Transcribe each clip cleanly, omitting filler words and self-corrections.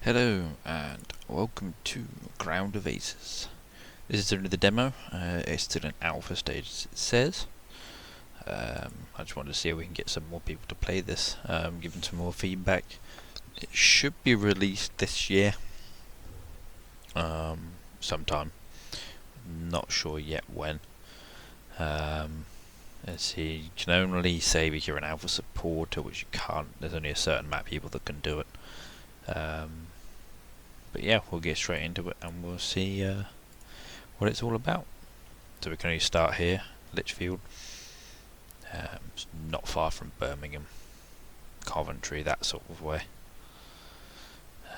Hello and welcome to Ground of Aces. This is only the demo, it's still in alpha stage as it says. I just wanted to see if we can get some more people to play this, give them some more feedback. It should be released this year, sometime, not sure yet when. Let's see, you can only save if you're an alpha supporter, which you can't, there's only a certain amount of people that can do it. But yeah, we'll get straight into it and we'll see what it's all about. So we can only start here, Lichfield. It's not far from Birmingham, Coventry, that sort of way.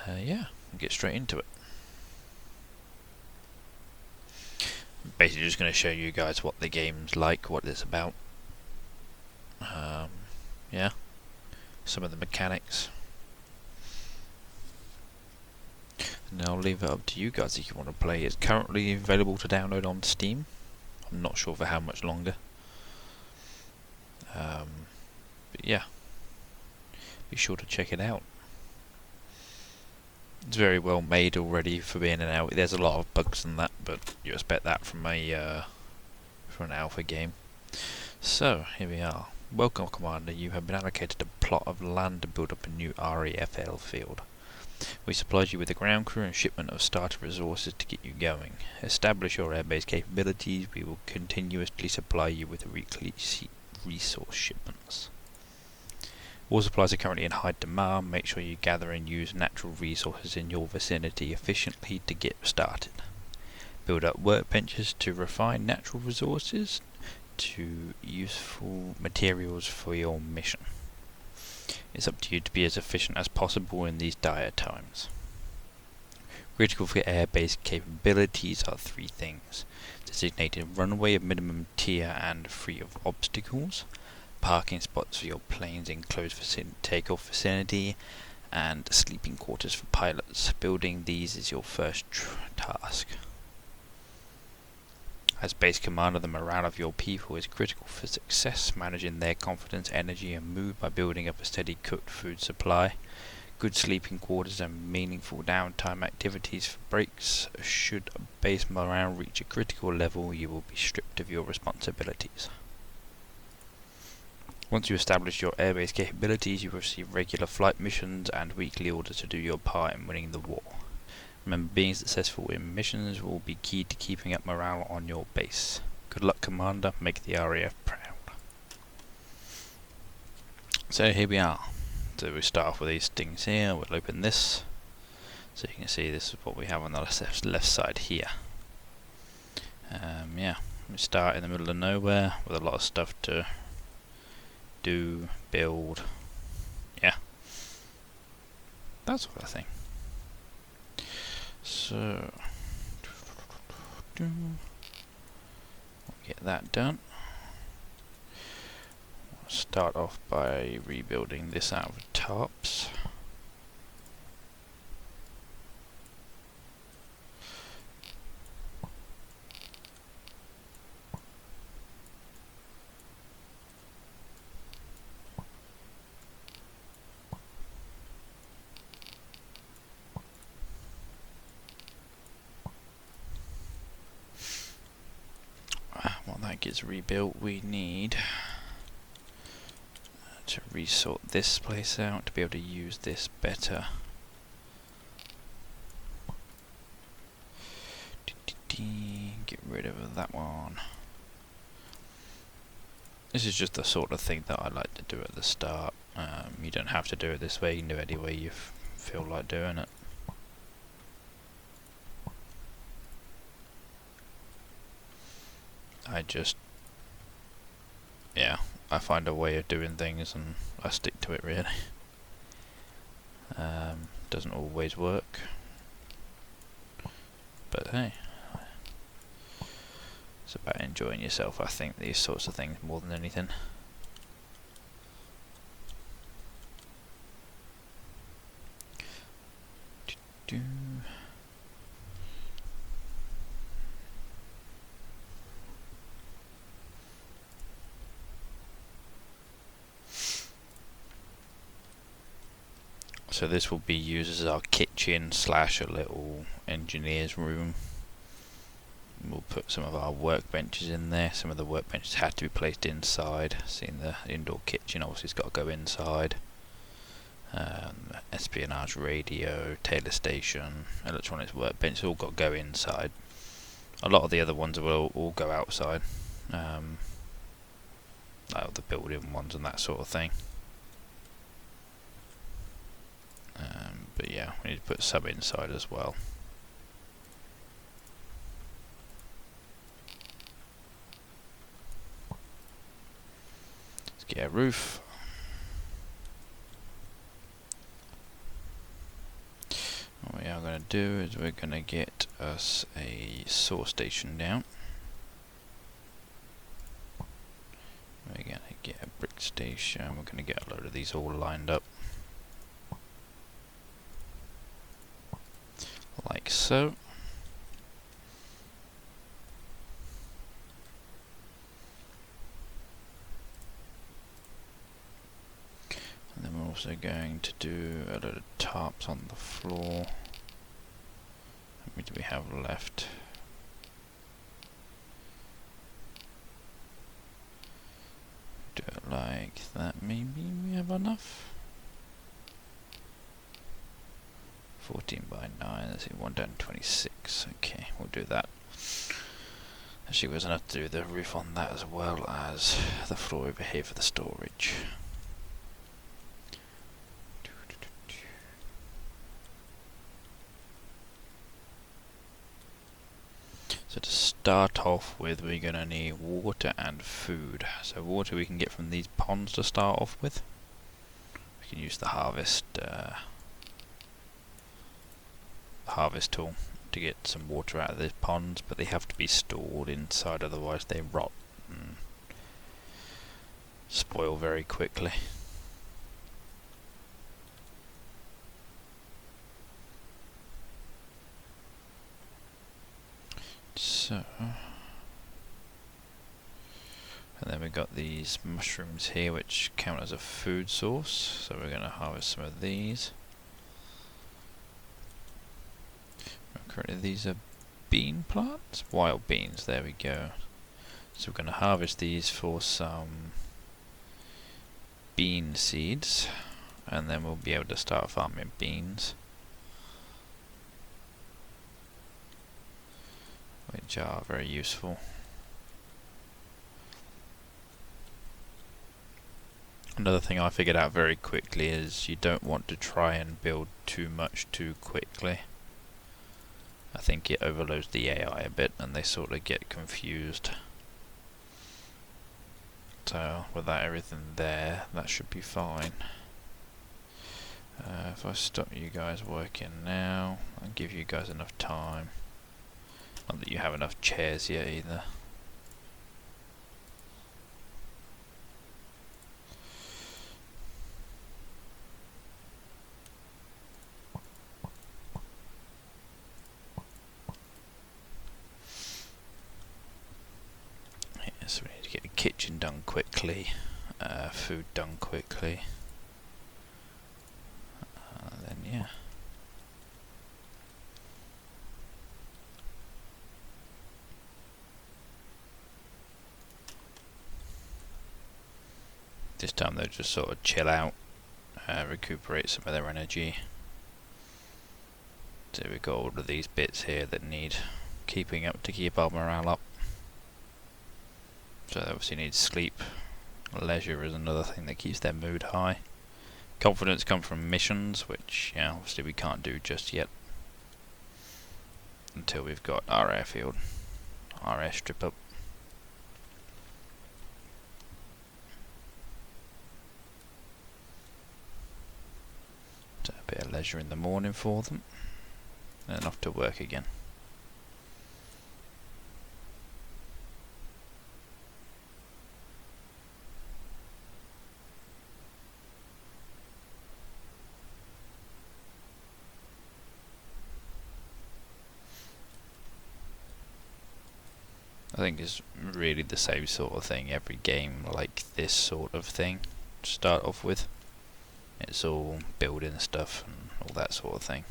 Yeah, we'll get straight into it. Basically just going to show you guys what the game's like, what it's about. Yeah, some of the mechanics. And I'll leave it up to you guys if you want to play. It's currently available to download on Steam. I'm not sure for how much longer. But yeah, be sure to check it out. It's very well made already for being an alpha. There's a lot of bugs in that, but you expect that from an alpha game. So here we are. Welcome, Commander. You have been allocated a plot of land to build up a new RAF airfield. We supplied you with a ground crew and shipment of starter resources to get you going. Establish your airbase capabilities. We will continuously supply you with weekly resource shipments. War supplies are currently in high demand. Make sure you gather and use natural resources in your vicinity efficiently to get started. Build up workbenches to refine natural resources to useful materials for your mission. It's up to you to be as efficient as possible in these dire times. Critical for airbase capabilities are three things: designated runway of minimum tier and free of obstacles, parking spots for your planes in closed takeoff vicinity, and sleeping quarters for pilots. Building these is your first task. As base commander, the morale of your people is critical for success. Managing their confidence, energy and mood by building up a steady cooked food supply. Good sleeping quarters and meaningful downtime activities for breaks. Should base morale reach a critical level, you will be stripped of your responsibilities. Once you establish your airbase capabilities, you will receive regular flight missions and weekly orders to do your part in winning the war. Remember, being successful in missions will be key to keeping up morale on your base. Good luck, Commander. Make the RAF proud. So here we are. So we start off with these things here. We'll open this. So you can see this is what we have on the left side here. Yeah, we start in the middle of nowhere with a lot of stuff to do, build. Yeah, that sort of thing. So, we'll get that done. We'll start off by rebuilding this out of tops. While that gets rebuilt, we need to resort this place out to be able to use this better. Get rid of that one. This is just the sort of thing that I like to do at the start. You don't have to do it this way, you can do it any way you feel like doing it. I find a way of doing things and I stick to it really. Doesn't always work, but hey, it's about enjoying yourself, I think, these sorts of things more than anything. So this will be used as our kitchen slash a little engineer's room. We'll put some of our workbenches in there. Some of the workbenches had to be placed inside. Seeing the indoor kitchen, obviously it's got to go inside. Espionage radio, tailor station, electronics workbench, all got to go inside. A lot of the other ones will all go outside, like the building ones and that sort of thing. But yeah, we need to put some inside as well. Let's get a roof. What we are going to do is we're going to get us a saw station down. We're going to get a brick station. We're going to get a load of these all lined up. Like so. And then we're also going to do a load of tarps on the floor. How many do we have left? Do it like that, maybe we have enough. 14 by 9, let's see, 1 down 26. Okay, we'll do that. Actually, there's enough to do the roof on that as well as the floor over here for the storage. So to start off with, we're going to need water and food. So water we can get from these ponds to start off with. We can use the harvest tool to get some water out of these ponds, but they have to be stored inside, otherwise they rot and spoil very quickly. So, and then we've got these mushrooms here which count as a food source, so we're going to harvest some of these. Currently these are bean plants? Wild beans, there we go. So we're going to harvest these for some bean seeds, and then we'll be able to start farming beans, which are very useful. Another thing I figured out very quickly is you don't want to try and build too much too quickly. I think it overloads the AI a bit and they sort of get confused. So without everything there, that should be fine. If I stop you guys working now, I'll give you guys enough time. Not that you have enough chairs yet either. So we need to get the kitchen done quickly, food done quickly, then yeah. This time they'll just sort of chill out, recuperate some of their energy. So we've got all of these bits here that need keeping up to keep our morale up. So they obviously need sleep. Leisure is another thing that keeps their mood high. Confidence comes from missions, which obviously we can't do just yet until we've got our airfield, our airstrip up. So a bit of leisure in the morning for them, and then off to work again. I think it's really the same sort of thing every game like this sort of thing to start off with. It's all building stuff and all that sort of thing.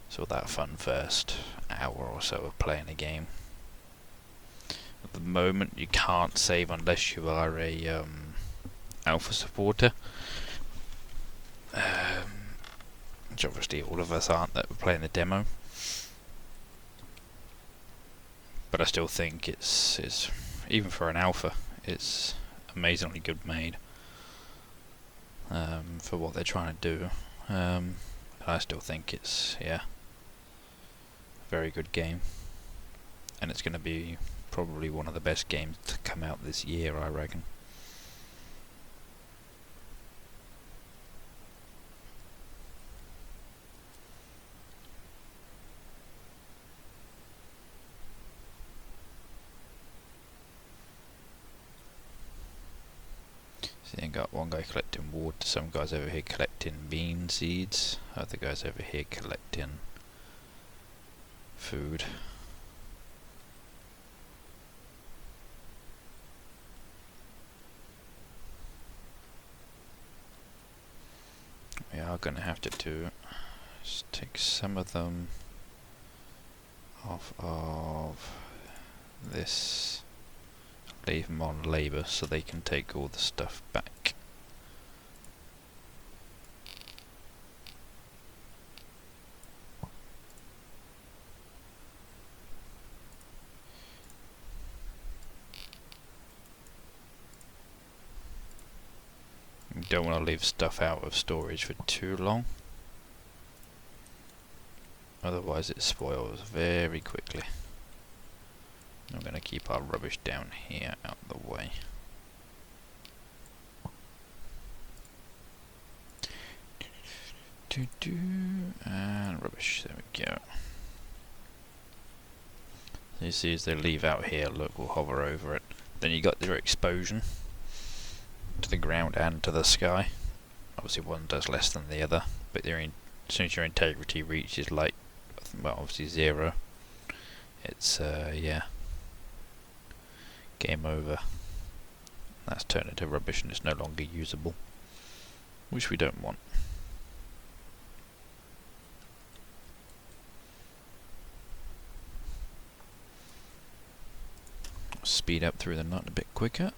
It's all that fun first hour or so of playing a game. At the moment you can't save unless you are a alpha supporter, which obviously all of us aren't that were playing the demo. But I still think it's even for an alpha, it's amazingly good made for what they're trying to do. I still think it's a very good game, and it's going to be probably one of the best games to come out this year, I reckon. So you got one guy collecting water, some guys over here collecting bean seeds, other guys over here collecting food. We are going to have to do is take some of them off of this, leave them on labour so they can take all the stuff back. You don't want to leave stuff out of storage for too long, otherwise it spoils very quickly. I'm going to keep our rubbish down here out of the way. And rubbish, there we go. So you see as they leave out here, look, we'll hover over it. Then you got their exposure to the ground and to the sky. Obviously one does less than the other, but as soon as your integrity reaches like, well, obviously 0, it's game over. That's turned into rubbish and it's no longer usable, which we don't want. Speed up through the night a bit quicker.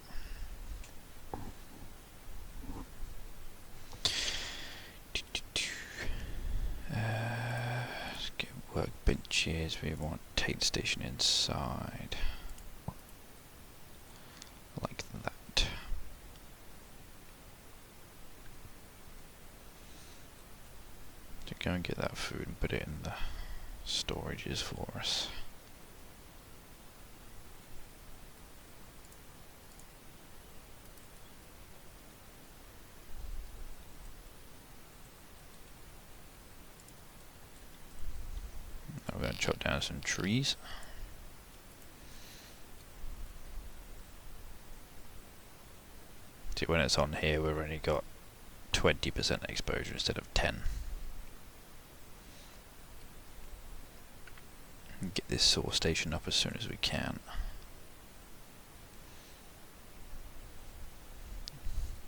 Let's get workbenches. We want tape station inside. Like that. To go and get that food and put it in the storages for us. Now we're going to chop down some trees. See, when it's on here, we've only got 20% exposure instead of 10. And get this saw station up as soon as we can.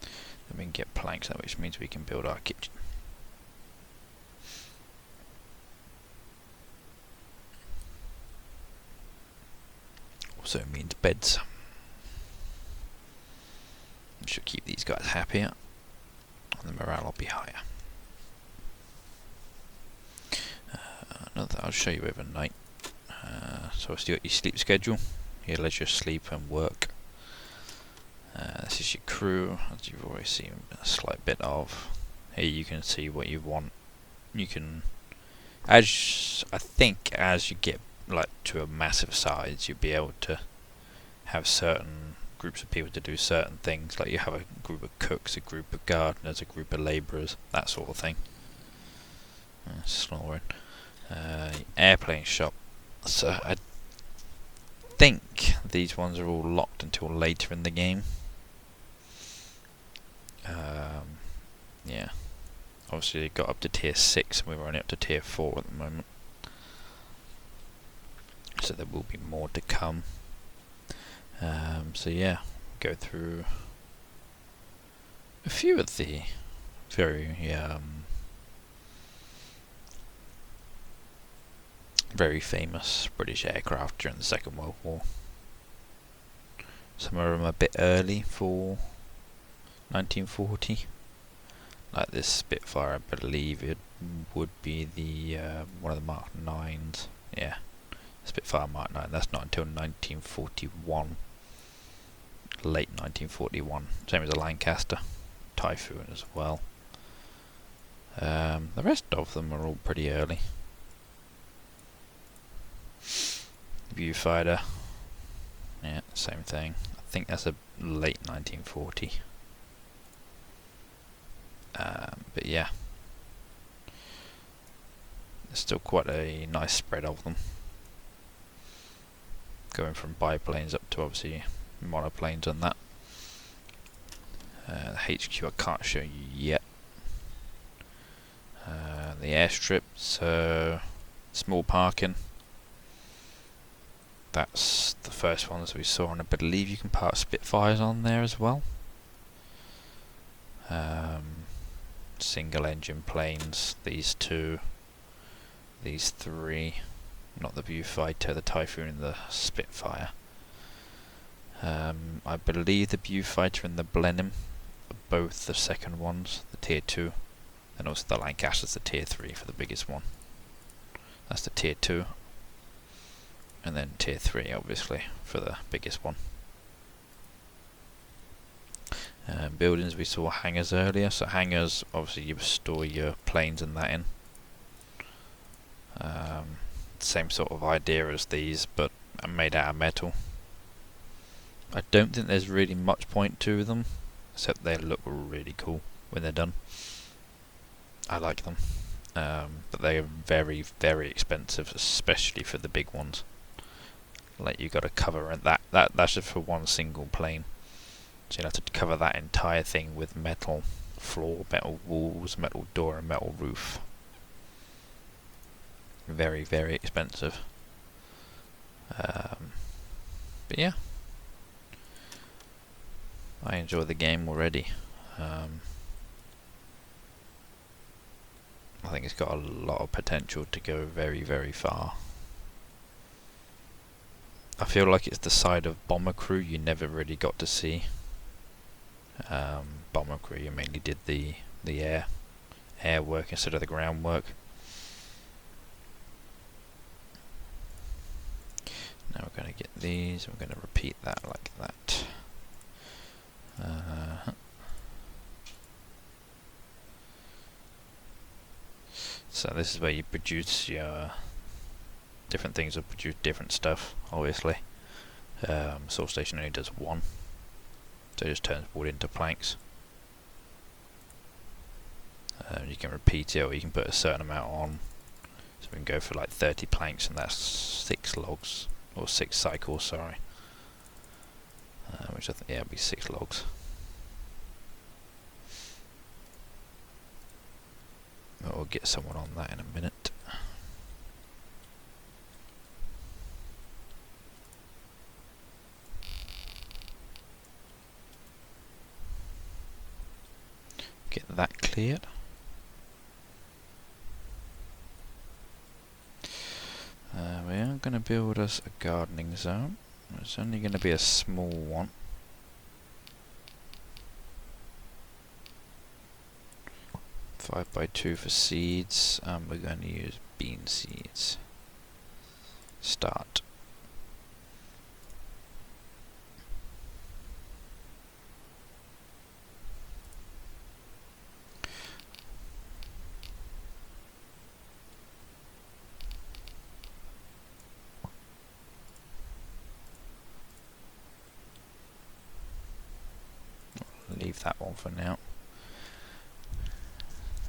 Then we can get planks out, which means we can build our kitchen. Also means beds. Should keep these guys happier, and the morale will be higher. Another I'll show you overnight. So obviously you got your sleep schedule, your leisure, sleep and work. This is your crew, as you've already seen a slight bit of. Here you can see what you want. You can, I think as you get like to a massive size, you'll be able to have certain groups of people to do certain things, like you have a group of cooks, a group of gardeners, a group of labourers, that sort of thing. Snoring. Airplane shop. So I think these ones are all locked until later in the game. Yeah. Obviously it got up to tier 6 and we were only up to tier 4 at the moment. So there will be more to come. So yeah, go through a few of the very famous British aircraft during the Second World War. Some of them a bit early for 1940. Like this Spitfire, I believe it would be the one of the Mark 9s. Yeah, Spitfire Mark 9. That's not until 1941. Late 1941. Same as a Lancaster. Typhoon as well. The rest of them are all pretty early. Viewfighter. Yeah, same thing. I think that's a late 1940. But yeah, there's still quite a nice spread of them, going from biplanes up to obviously monoplanes and that. The HQ I can't show you yet. The airstrip, so small parking. That's the first ones we saw, and I believe you can park Spitfires on there as well. Single engine planes, these two, these three, not the Viewfighter, the Typhoon and the Spitfire. I believe the Viewfighter and the Blenheim are both the second ones, the tier 2, and also the Lancaster's the tier 3 for the biggest one. That's the tier 2, and then tier 3 obviously for the biggest one. Buildings, we saw hangars earlier, so hangars obviously you store your planes and that in. Same sort of idea as these, but made out of metal. I don't think there's really much point to them, except they look really cool when they're done. I like them, but they are very, very expensive, especially for the big ones. Like you got to cover that's just for one single plane. So you'll have to cover that entire thing with metal floor, metal walls, metal door and metal roof. Very, very expensive. But yeah, I enjoy the game already. I think it's got a lot of potential to go very, very far. I feel like it's the side of Bomber Crew you never really got to see. Bomber Crew, you mainly did the air work instead of the ground work. Now we're going to get these, we're going to repeat that like that. So this is where you produce your different things, will produce different stuff, obviously. Source Station only does one, so it just turns wood into planks. You can repeat it, or you can put a certain amount on. So we can go for like 30 planks, and that's 6 logs, or 6 cycles, sorry. Which I think, yeah, it'll be 6 logs. We'll get someone on that in a minute. Get that cleared. We are going to build us a gardening zone. It's only going to be a small one. Five by 2 for seeds, and we're going to use bean seeds. Start. Leave that one for now.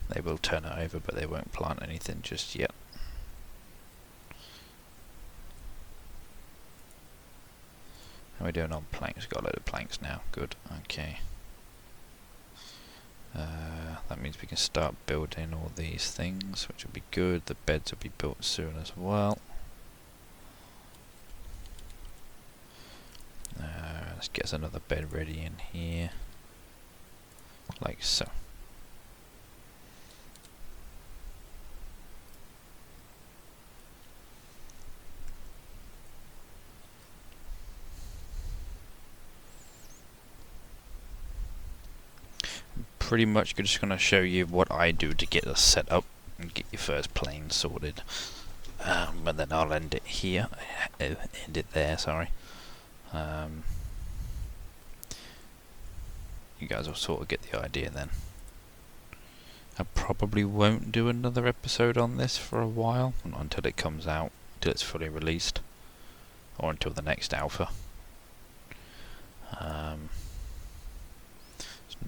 They will turn it over, but they won't plant anything just yet. How are we doing on planks? Got a load of planks now. Good. Okay. That means we can start building all these things, which will be good. The beds will be built soon as well. Let's get us another bed ready in here, like so. pretty much just going to show you what I do to get us set up and get your first plane sorted. But then I'll end it here. End it there, sorry. You guys will sort of get the idea then. I probably won't do another episode on this for a while, not until it comes out, until it's fully released, or until the next alpha. There's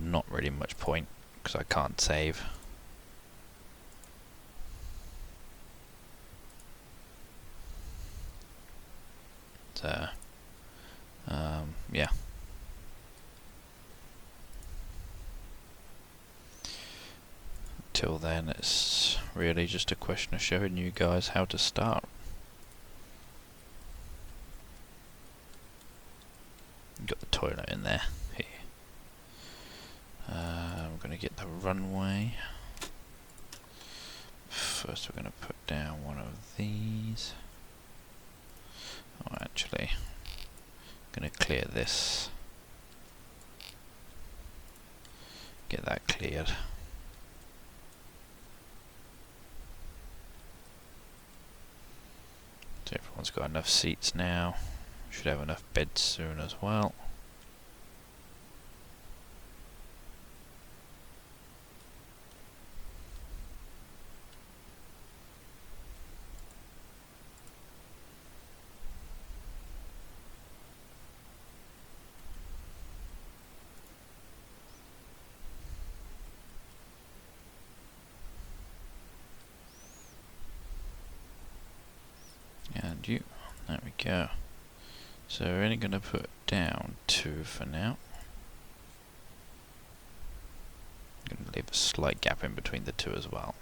not really much point because I can't save. So, yeah. Till then, it's really just a question of showing you guys how to start. Got the toilet in there. Here. I'm going to get the runway. First we're going to put down one of these. Oh, actually, I'm going to clear this. Get that cleared. So everyone's got enough seats now. Should have enough beds soon as well. And you, there we go. So we're only going to put down 2 for now. I'm going to leave a slight gap in between the 2 as well.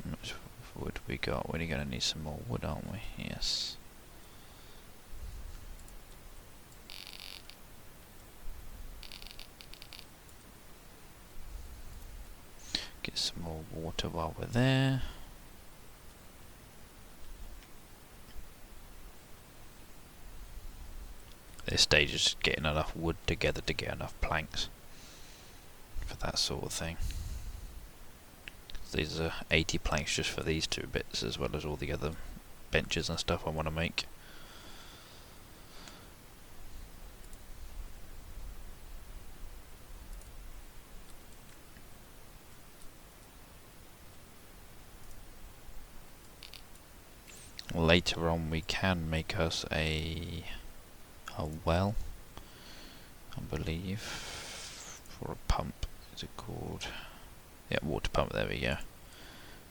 How much wood we got? We're going to need some more wood, aren't we? Yes. Get some more water while we're there. This stage is just getting enough wood together to get enough planks for that sort of thing. These are 80 planks just for these 2 bits, as well as all the other benches and stuff I want to make. Later on we can make us a well, I believe, for a pump. Is it called? Yeah, water pump, there we go.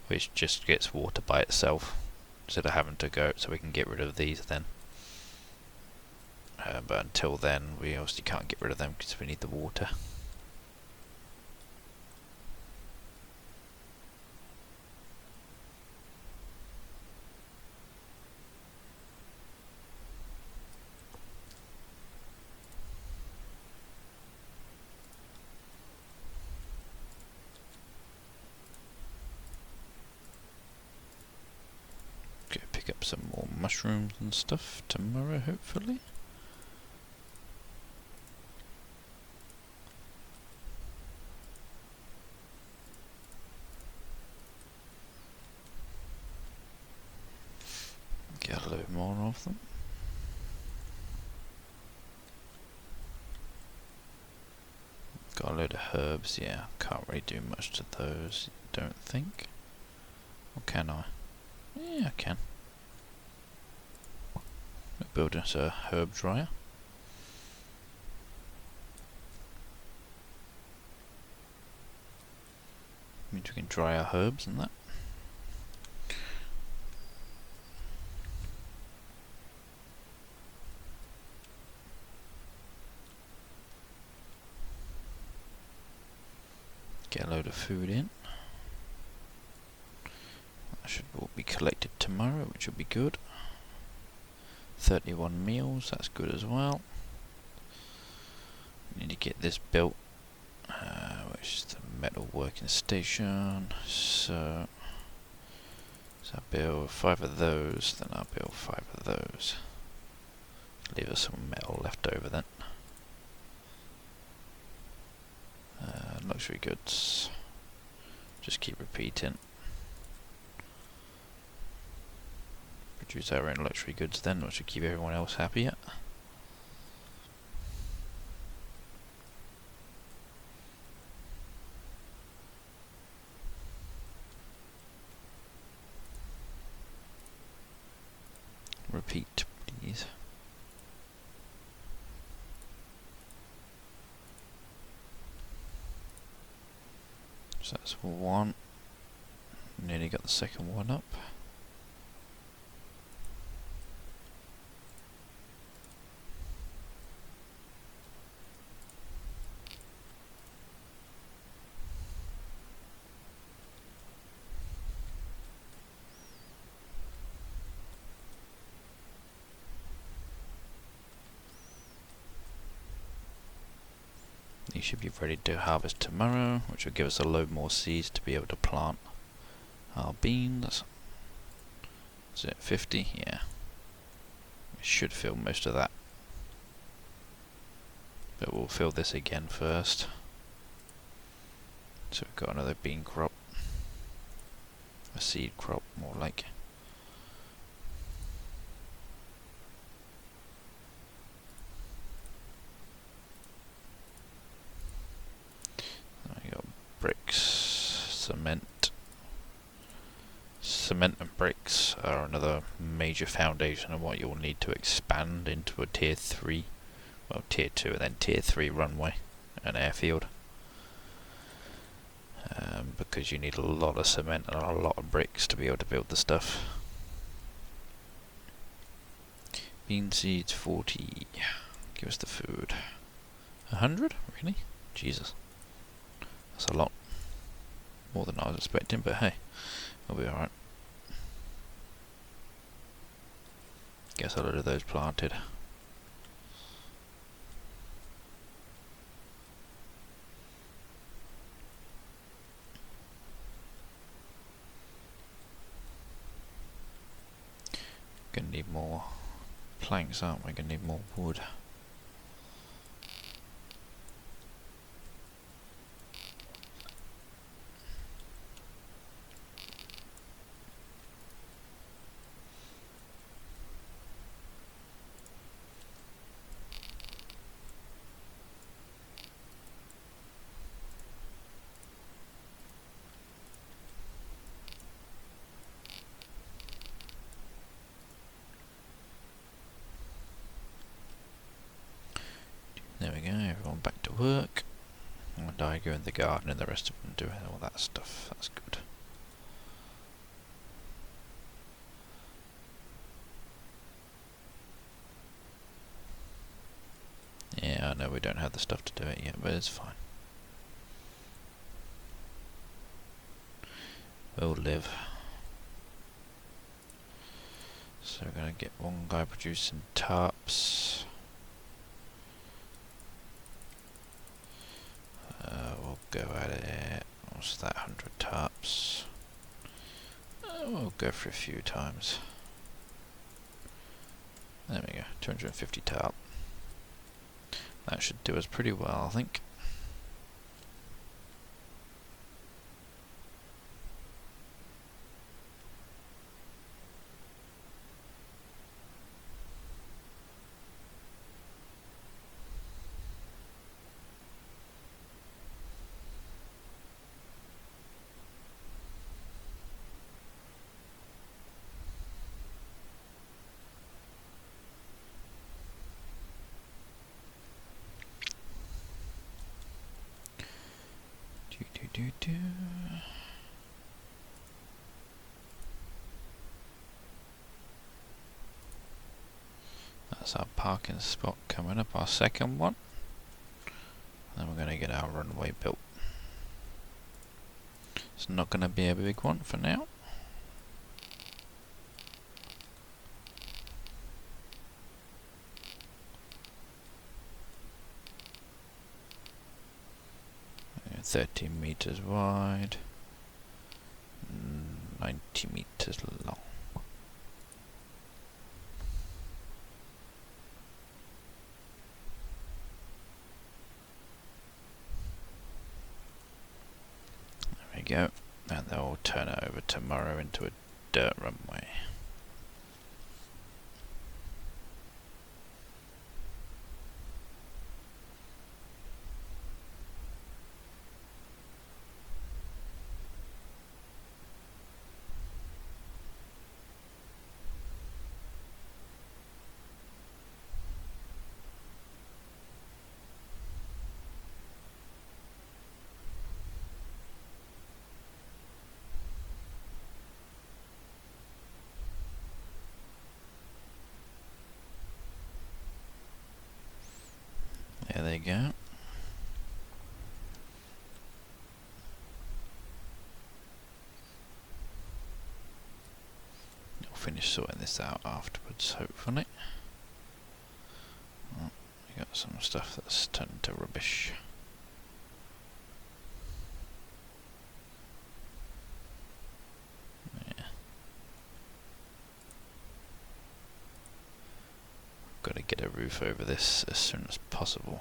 Which just gets water by itself instead of having to go, so we can get rid of these then. But until then we obviously can't get rid of them because we need the water. Pick up some more mushrooms and stuff tomorrow, hopefully. Get a load more of them. Got a load of herbs, yeah. Can't really do much to those, don't think. Or can I? Yeah, I can. Build us a herb dryer. Means we can dry our herbs and that. Get a load of food in. That should all be collected tomorrow, which will be good. 31 meals, that's good as well. Need to get this built, which is the metal working station. So So I'll build 5 of those, then I'll build 5 of those. Leave us some metal left over then. Luxury goods. Just keep repeating. Produce our own luxury goods then, which should keep everyone else happy. Repeat, please. So that's one. Nearly got the second one up. These should be ready to harvest tomorrow, which will give us a load more seeds to be able to plant our beans. Is it 50? Yeah. We should fill most of that. But we'll fill this again first. So we've got another bean crop. A seed crop, more like. We got bricks, cement. Cement and bricks are another major foundation of what you'll need to expand into a tier 3, well tier 2 and then tier 3 runway and airfield. Because you need a lot of cement and a lot of bricks to be able to build the stuff. Bean seeds 40. Give us the food. 100? Really? Jesus. That's a lot. More than I was expecting, but hey, we'll be alright. Guess a lot of those planted. Gonna need more planks, aren't we? Gonna need more wood. There we go, everyone back to work. And I go in the garden and the rest of them doing all that stuff. That's good. Yeah, I know we don't have the stuff to do it yet, but it's fine. We'll live. So we're gonna get one guy producing tarps. We'll go at it. What's that? 100 tarps. We'll go for a few times. There we go. 250 tarp. That should do us pretty well, I think. That's our parking spot coming up, our second one. Then we're going to get our runway built. It's not going to be a big one for now. Yeah, 13 meters wide. 90 meters long. There we go, and they'll turn it over tomorrow into a dirt runway. There they go. I'll finish sorting this out afterwards, hopefully. Oh, we got some stuff that's turned to rubbish. Yeah. Got to get a roof over this as soon as possible.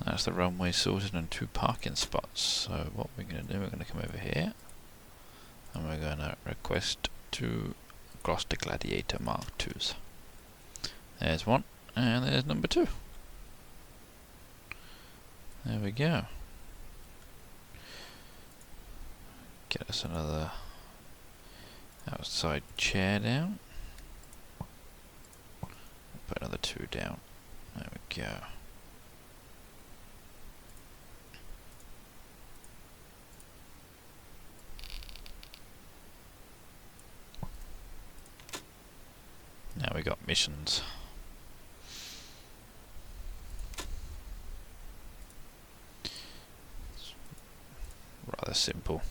That's the runway sorted and 2 parking spots. So what we're going to do, we're going to come over here and we're going to request 2 Gloucester Gladiator Mark IIs. There's one and there's number 2. There we go. Get us another outside chair down. Put another 2 down. There we go. Now we got missions. It's rather simple.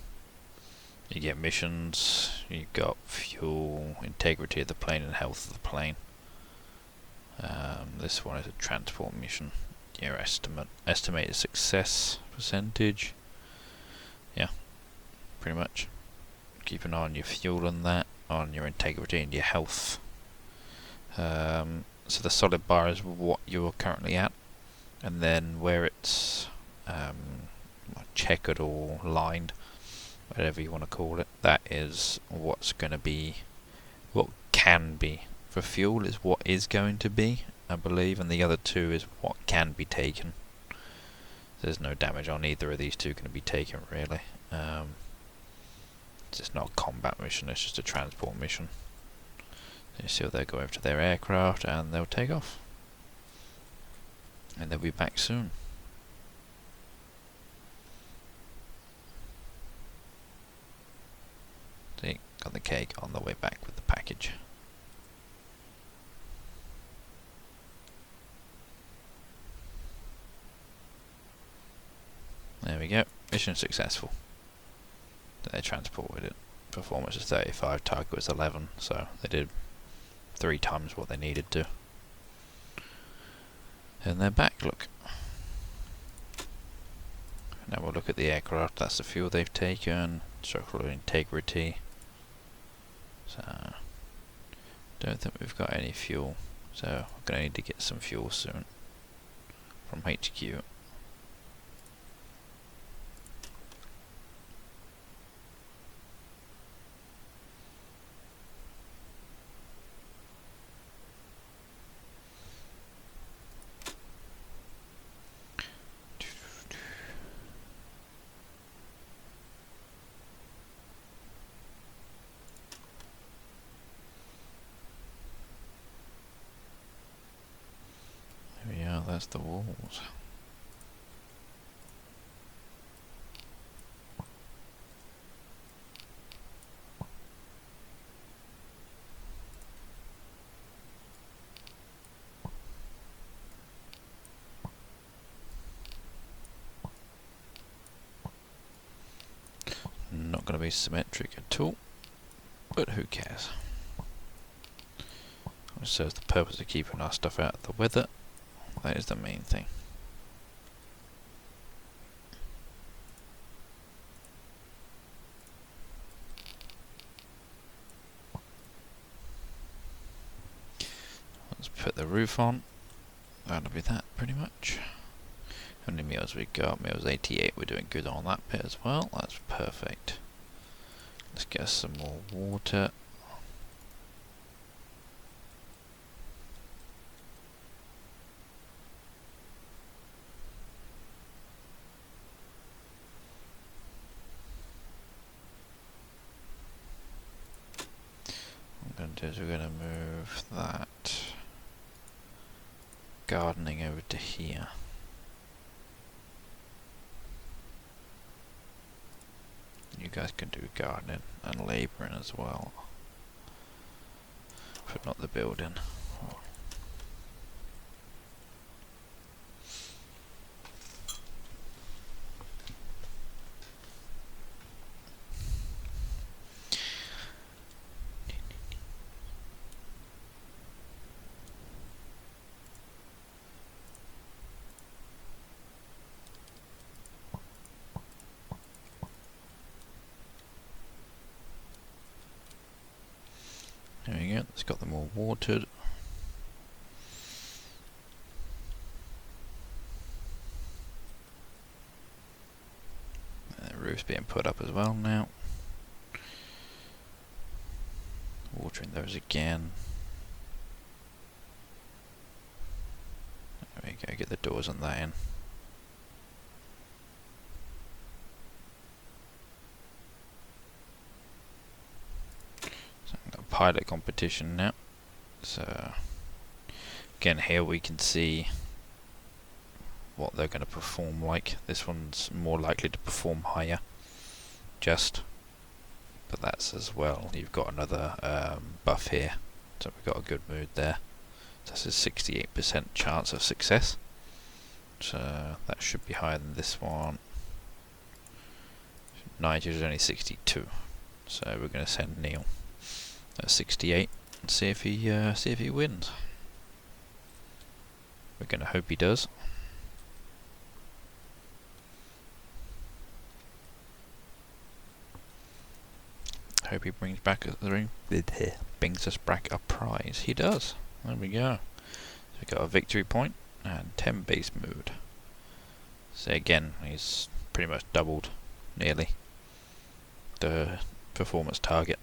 You get missions, you've got fuel, integrity of the plane and health of the plane. This one is a transport mission. Your estimated success percentage. Yeah, pretty much. Keep an eye on your fuel and that, on your integrity and your health. So the solid bar is what you're currently at, and then where it's checkered or lined, whatever you want to call it, that is what's going to be, what can be. For fuel is what is going to be, I believe, and the other 2 is what can be taken. There's no damage on either of these 2 going to be taken, really. It's just not a combat mission, it's just a transport mission. You see, they'll go over to their aircraft and they'll take off. And they'll be back soon. See, got the cake on the way back with the package. There we go. Mission successful. They transported it. Performance is 35, target was 11, so they did 3 times what they needed to. And they're back, look. Now we'll look at the aircraft. That's the fuel they've taken, structural integrity. So, don't think we've got any fuel, so we're going to need to get some fuel soon from HQ. Yeah, that's the walls. Not going to be symmetric at all, but who cares? serves the purpose of keeping our stuff out of the weather. That is the main thing. Let's put the roof on. That'll be that pretty much. How many meals we got? Meals 88. We're doing good on that bit as well. That's perfect. Let's get us some more water. What we're going to do is we're going to move that gardening over to here. You guys can do gardening and labouring as well, but not the building. There we go, it's got them all watered. The roof's being put up as well now. Watering those again. There we go, get the doors on that in. Pilot competition now. So again, here we can see what they're going to perform like. This one's more likely to perform higher, but that's as well. You've got another buff here, so we've got a good mood there. So that's a 68% chance of success. So that should be higher than this one. Nigel is only 62, so we're going to send Neil at 68 and see if he wins. We're going to hope he does. Hope he brings us back a prize. He does. There we go. So we got a victory point and 10 base mood. So again, he's pretty much doubled, nearly, the performance target.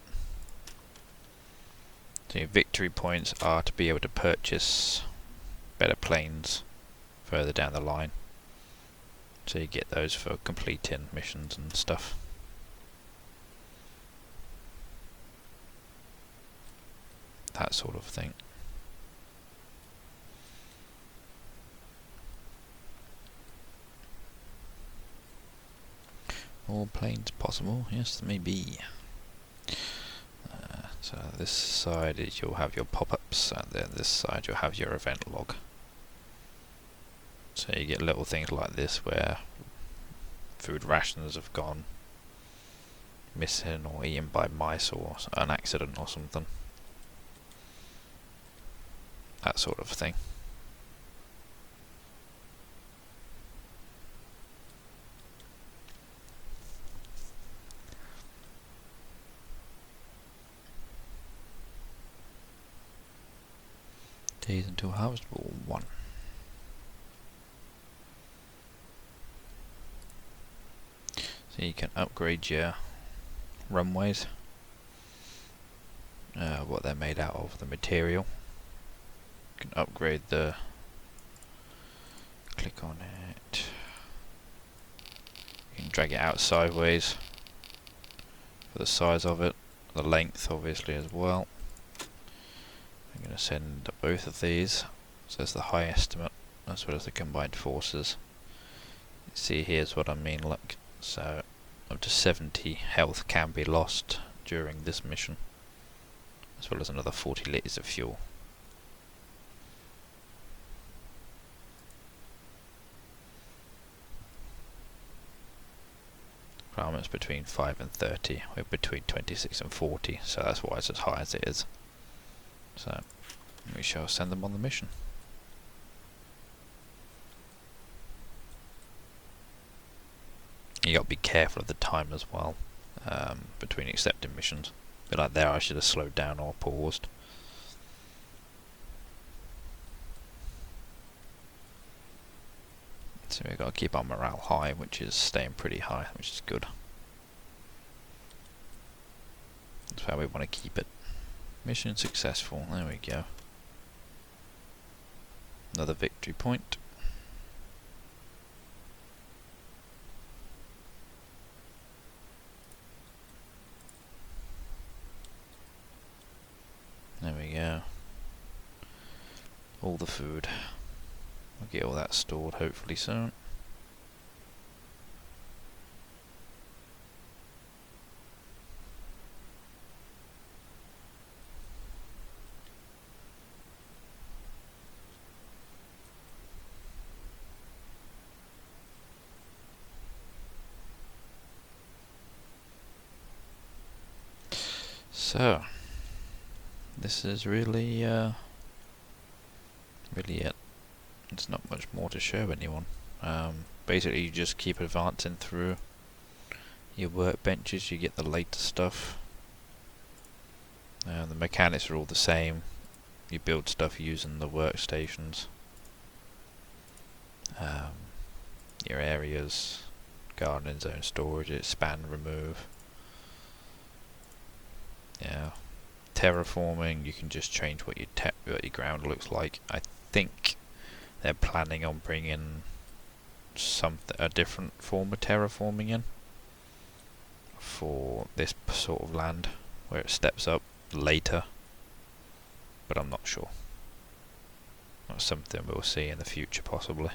So your victory points are to be able to purchase better planes further down the line. So you get those for completing missions and stuff. That sort of thing. More planes possible? Yes, there may be. So this side is you'll have your pop-ups, and then this side you'll have your event log. So you get little things like this where food rations have gone missing or eaten by mice or an accident or something. That sort of thing. Days until harvestable 1. So you can upgrade your runways, what they're made out of, the material. You can upgrade the, click on it, you can drag it out sideways for the size of it, the length obviously as well. I'm going to send both of these, so there's the high estimate as well as the combined forces. You see here's what I mean, look, so up to 70 health can be lost during this mission, as well as another 40 litres of fuel. Requirements between 5 and 30, we're between 26 and 40, so that's why it's as high as it is. So We shall send them on the mission. You got to be careful of the time as well, between accepting missions. But like there, I should have slowed down or paused. So we've got to keep our morale high, which is staying pretty high, which is good. That's how we want to keep it. Mission successful, there we go. Another victory point. There we go. All the food. We'll get all that stored hopefully soon. So, this is really it. There's not much more to show anyone. Basically, you just keep advancing through your workbenches. You get the latest stuff. The mechanics are all the same. You build stuff using the workstations. Your areas, gardening zone, storage, expand, remove. Yeah, terraforming. You can just change what your ground looks like. I think they're planning on bringing a different form of terraforming in for this sort of land, where it steps up later. But I'm not sure. That's something we'll see in the future, possibly.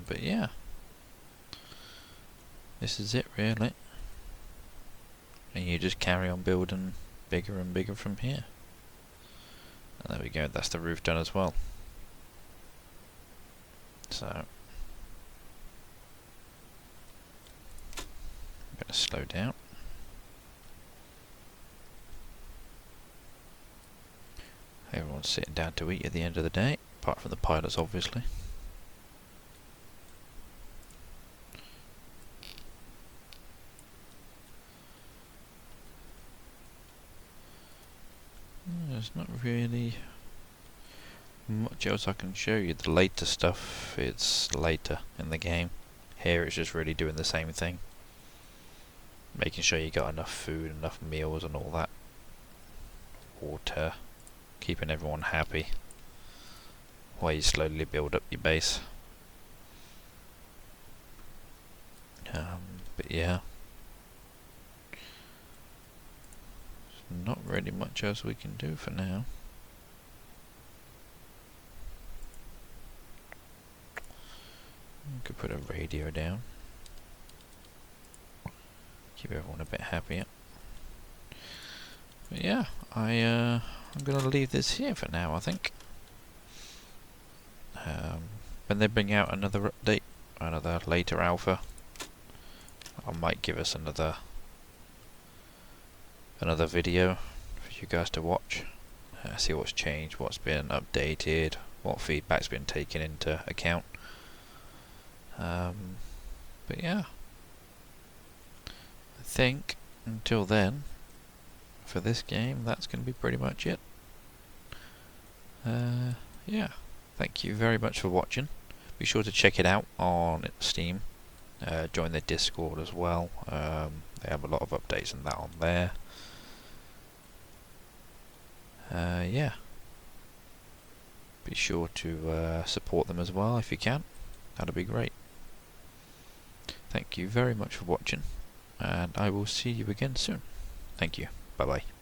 But yeah. This is it really, and you just carry on building bigger and bigger from here. And there we go, that's the roof done as well. So I'm going to slow down. Everyone's sitting down to eat at the end of the day, apart from the pilots obviously. There's not really much else I can show you. The later stuff, it's later in the game. Here it's just really doing the same thing. Making sure you got enough food, enough meals and all that. Water. Keeping everyone happy. While you slowly build up your base. But yeah. Not really much else we can do for now. We could put a radio down. Keep everyone a bit happier. But yeah, I'm gonna leave this here for now, I think. When they bring out another update, another later alpha, I might give us another video for you guys to watch, see what's changed, what's been updated, what feedback's been taken into account. But yeah, I think until then, for this game, that's going to be pretty much it. Yeah, thank you very much for watching. Be sure to check it out on Steam. Join their Discord as well. They have a lot of updates and that on there. Yeah, be sure to support them as well if you can. That'd be great. Thank you very much for watching, and I will see you again soon. Thank you. Bye bye.